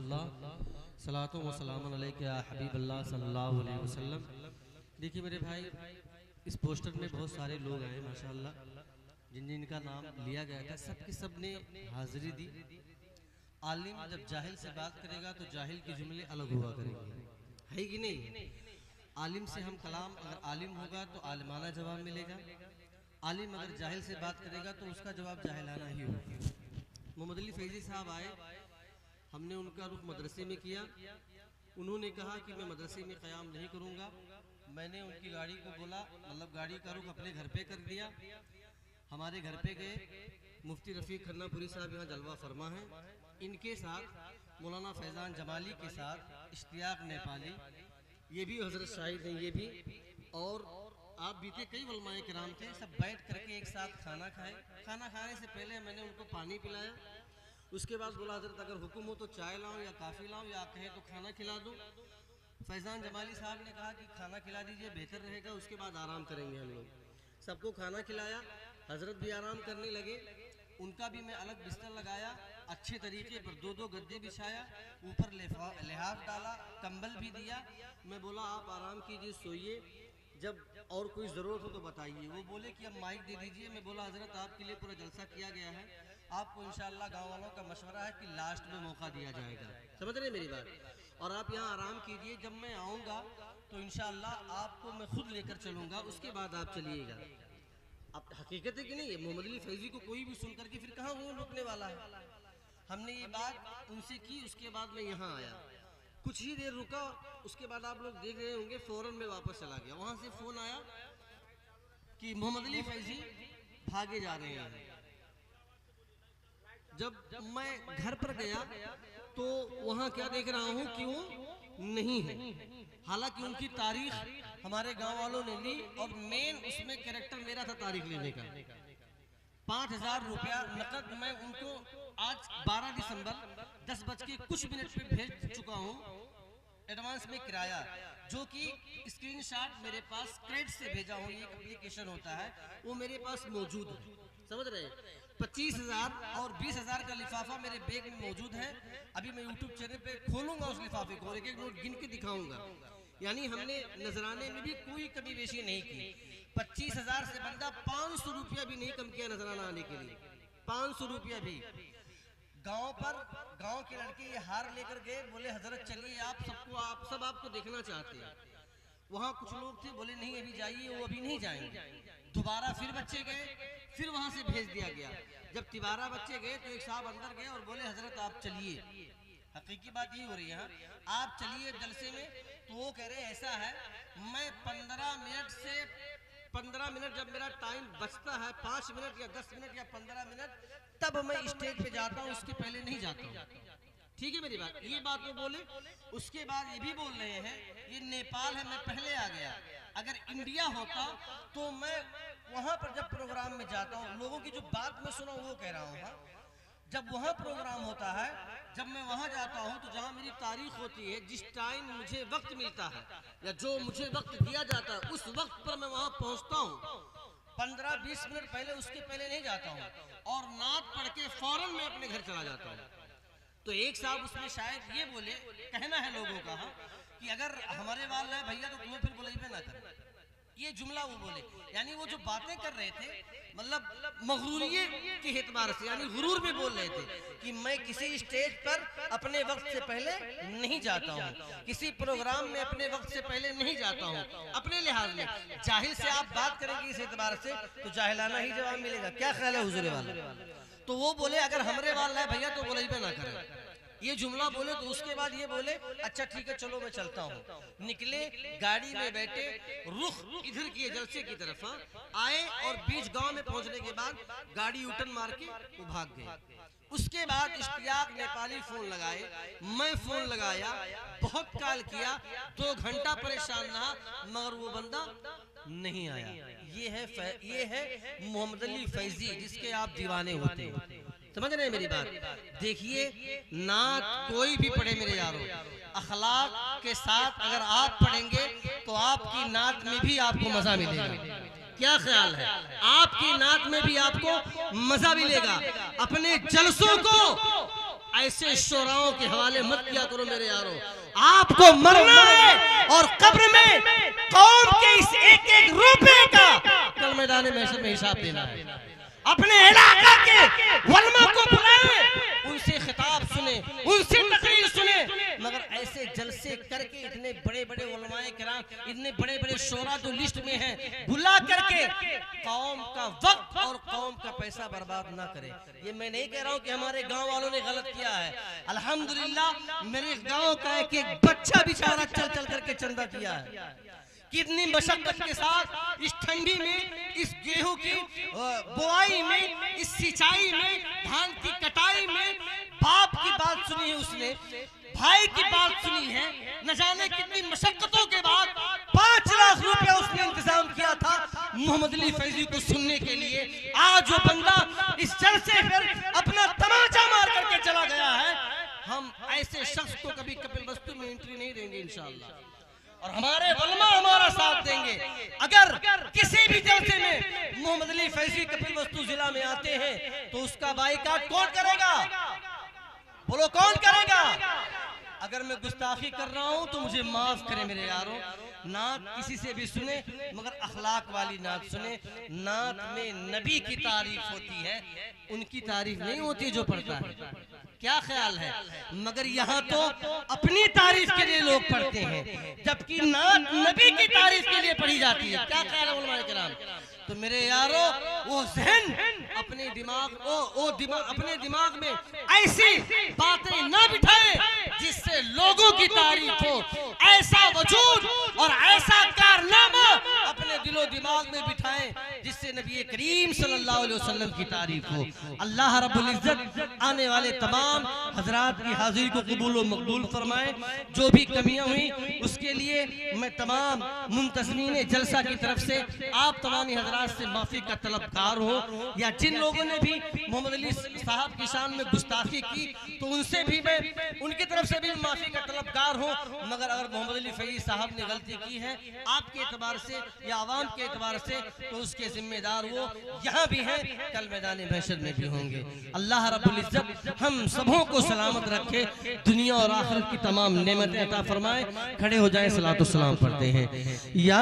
रसूलुल्लाह सलातो व सलाम अलैका या हबीबल्लाह सल्लल्लाहु अलैहि वसल्लम। देखिए मेरे भाई, इस पोस्टर में बहुत सारे लोग आए माशाअल्लाह, जिन जिनका नाम लिया गया था सबके सब ने हाजिरी दी। आलिम जब जाहिल से बात करेगा तो जाहिल के जुमले अलग हुआ करेंगे, है कि नहीं? आलिम से हम कलाम, अगर आलिम होगा तो आलिमाना जवाब मिलेगा। आलिम अगर जाहिल से बात करेगा तो उसका जवाब जाहिलाना ही होगा। मोहम्मद अली फैजी साहब आए, हमने उनका रुख मदरसे में किया। उन्होंने कहा कि मैं मदरसे में क़याम नहीं करूँगा। मैंने उनकी गाड़ी को बोला, मतलब गाड़ी का रुख अपने घर पे कर दिया। हमारे घर पे गए, मुफ्ती रफ़ीक खन्नापुरी साहब यहाँ जलवा फरमा हैं, इनके साथ मौलाना फैज़ान जमाली के साथ इश्तियाक नेपाली, ये भी हज़रत शाहिद हैं, ये भी, और आप बीते कई उलमाए किराम थे, सब बैठ करके एक साथ खाना खाए। खाना खाने से पहले मैंने उनको पानी पिलाया। उसके बाद बोला हज़रत अगर हुक्म हो तो चाय लाऊं या काफ़ी लाऊं, या कहे तो खाना खिला दूं। फैज़ान जमाली साहब ने कहा कि खाना खिला दीजिए, बेहतर रहेगा, उसके बाद आराम करेंगे हम लोग। सबको खाना खिलाया, हज़रत भी आराम करने लगे। उनका भी मैं अलग बिस्तर लगाया, अच्छे तरीके पर दो गद्दे बिछाया, ऊपर लिहाफ डाला, कंबल भी दिया। मैं बोला आप आराम कीजिए, सोइए, जब और कोई ज़रूरत हो तो बताइए। वो बोले कि अब माइक दे दीजिए। मैं बोला हज़रत आपके लिए पूरा जलसा किया गया है, आपको इंशाअल्लाह गाँव वालों का मशवरा है कि लास्ट में मौका दिया जाएगा, समझ रहे मेरी बात, और आप यहाँ आराम कीजिए। जब मैं आऊँगा तो इंशाअल्लाह आपको मैं खुद लेकर चलूँगा, उसके बाद आप चलिएगा। अब हकीकत है कि नहीं? मोहम्मद अली फैजी को कोई भी सुन करके फिर कहाँ वो रुकने वाला है। हमने ये बात उनसे की, उसके बाद मैं यहाँ आया, कुछ ही देर रुका, उसके बाद आप लोग देख रहे होंगे फौरन में वापस चला गया। वहाँ से फ़ोन आया कि मोहम्मद अली फैजी भागे जा रहे हैं। जब मैं घर पर गया तो वहाँ क्या देख रहा हूँ कि वो नहीं है। हालांकि उनकी तारीख हमारे गांव वालों ने ली, और मेन उसमें कैरेक्टर मेरा था तारीख लेने का। 5,000 रुपया नकद मैं उनको आज 12 दिसंबर 10 बज के कुछ मिनट पे भेज चुका हूँ, एडवांस में किराया, जो कि स्क्रीनशॉट मेरे पास क्रेडिट से भेजा हूँ। ये एक एप्लीकेशन होता है, वो मेरे पास मौजूद है, समझ रहे हैं? 25,000 और 20,000 का लिफाफा मेरे बैग में मौजूद है। अभी मैं यूट्यूब चैनल पे खोलूंगा उस लिफाफे को और एक एक नोट गिन के दिखाऊंगा। यानी हमने नजराने में भी कोई कमी बेशी नहीं की। 25,000 से बंदा 500 रुपया भी नहीं कम किया नजराना आने के लिए, 500 रुपया भी। गांव पर गांव के लड़के ये हार लेकर गए, बोले हजरत चलिए आप सब आपको देखना चाहते हैं। वहाँ कुछ लोग थे, बोले नहीं अभी जाइए, वो अभी नहीं जाएंगे। दोबारा फिर बच्चे गए, फिर वहाँ से भेज दिया गया। जब तिबारा बच्चे गए तो एक साहब अंदर गए और बोले हजरत आप चलिए, हकीकी बात ये हो रही है, आप चलिए जलसे में। तो वो कह रहे ऐसा है, मैं 15 मिनट जब मेरा टाइम बचता है, 5 मिनट या 10 मिनट या 15 मिनट, तब मैं स्टेज पे जाता हूँ, उसके पहले नहीं जाता हूँ। ठीक है मेरी बात, ये बात वो बोले। उसके बाद ये भी बोल रहे हैं ये नेपाल है, मैं पहले आ गया। अगर इंडिया होता तो मैं वहां पर जब प्रोग्राम में जाता हूँ, लोगों की जो बात मैं सुना वो कह रहा हूँ, जब वहाँ प्रोग्राम होता है, जब मैं वहाँ जाता हूँ तो जहाँ मेरी तारीख होती है, जिस टाइम मुझे वक्त मिलता है या जो मुझे वक्त दिया जाता है, उस वक्त पर मैं वहाँ पहुँचता हूँ। 15-20 मिनट पहले, उसके पहले नहीं जाता हूँ, और नात पढ़ के फौरन मैं अपने घर चला जाता हूँ। तो एक साहब उसमें शायद ये बोले, कहना है लोगों का कि अगर हमारे वाल है भैया तो तुम्हें फिर बुलाइबे ना कर, ये जुमला वो बोले। यानी वो जो बातें कर रहे थे, मतलब मगरूरियत के एतबार से, यानी गुरूर में बोल रहे थे कि मैं किसी स्टेज पर अपने वक्त से पहले नहीं जाता हूँ, किसी प्रोग्राम में अपने वक्त से पहले नहीं जाता हूँ, अपने लिहाज में। जाहिल से आप बात करेंगे इस एतबार से तो जाहिलाना ही जवाब मिलेगा। क्या ख्याल है हुजूर वाले? तो वो बोले अगर हमरे वाला है भैया तो बुलाइबे ना करें, ये जुमला बोले। तो उसके बाद ये बोले अच्छा ठीक है चलो मैं चलता हूँ। निकले, गाड़ी में बैठे, रुख इधर किए जलसे की तरफ आए, और बीच गांव में पहुंचने के बाद गाड़ी उटन मार के वो भाग गए। उसके बाद इश्तियाक नेपाली फोन लगाए, मैं फोन लगाया, बहुत कॉल किया, 2 घंटा परेशान रहा, मगर वो बंदा नहीं आया। ये है मोहम्मद अली फैजी, जिसके आप दीवाने होते हैं, समझ रहे हैं मेरी बात? देखिए, नात कोई भी पढ़े मेरे यारों, अखलाक के साथ अगर आप पढ़ेंगे तो आपकी नात में भी आपको मजा मिलेगा। क्या ख्याल है? आपकी नात में भी आपको मजा मिलेगा। अपने जलसों को ऐसे शोराओं के हवाले मत किया करो मेरे यारों। आपको मरना है और कब्र में कौम के इस एक एक रुपए का कल मैदान महशर में हिसाब देना है। अपने इलाका के उलमा को बुलाएं, उनसे खिताब सुने, उनसे तकरीर सुने, मगर ऐसे जलसे करके इतने बड़े बड़े उलमाए किराम, इतने बड़े बड़े शोरा जो लिस्ट में हैं, बुला करके कौम का वक्त और कौम का पैसा बर्बाद ना करे। ये मैं नहीं कह रहा हूँ कि हमारे गांव वालों ने गलत किया है। अल्हम्दुलिल्लाह मेरे गांव का एक एक बच्चा बेचारा चल चल करके चंदा किया है। कितनी मशक्कत के साथ इस ठंडी में, इस गेहूं की बुआई में, इस सिंचाई में, धान की कटाई में बाप की बात सुनी है उसने, भाई की बात सुनी है, न जाने कितनी मशक्कतों के बाद 5 लाख रुपया उसने इंतजाम किया था मोहम्मद अली फैजी को सुनने के लिए। आज वो बंदा इस जल से फिर अपना तमाचा मार करके चला गया है। हम ऐसे शख्स को कभी कपिल वस्तु में एंट्री नहीं देंगे इंशाअल्लाह, और हमारे उलमा हमारा साथ देंगे। अगर किसी भी जलसे में मोहम्मद अली फैजी कपिल वस्तु जिला में आते हैं तो उसका बाइकाट कौन करेगा? बोलो कौन करेगा? अगर मैं गुस्ताखी कर रहा हूं तो मुझे माफ करें मेरे यारों। नात किसी से भी सुने मगर अखलाक वाली नात सुने। नात में नबी की तारीफ होती है, उनकी तारीफ नहीं होती जो पढ़ता है। क्या ख्याल है? मगर यहाँ तो अपनी तारीफ के लिए लोग पढ़ते हैं, जबकि नात नबी की तारीफ के लिए पढ़ी जाती है। क्या ख्याल है उलमाए किराम? तो मेरे यारो वो जहन अपने दिमाग में ऐसी बातें ना बिठाए जिससे लोगों की तारीफ हो। ऐसा वजूद और ऐसा कारनामा अपने दिलो दिमाग में बिठाएं जिससे नबी करीम सल्लल्लाहु अलैहि वसल्लम की तारीफ हो। अल्लाह रब्बुल इज्जत आने वाले तमाम हजरात की हाजिरी को कबूल व मकबूल फरमाए। जो भी कमियां हुई उसके लिए मैं तमाम मुंतज़मीन जलसा की तरफ से आप तमाम हजरात से माफी का तलबकार हो, या जिन लोगों ने भी मोहम्मद अली साहब की शान में गुस्ताखी की तो उनसे भी मैं उनकी तरफ से भी माफी का तलबकार हूँ। मगर अगर मोहम्मद अली फैजी साहब ने गलती की है आपके एतबार से या आवाम के एतबार से तो उसके जिम्मेदार वो यहाँ भी हैं, कल मैदान महशर में भी होंगे। अल्लाह रब्बुल इज्जत हम सबों को सलामत रखे, दुनिया और आखिरत की तमाम नेमतें अता फरमाए। खड़े हो जाएं, सलातो सलाम पढ़ते हैं। या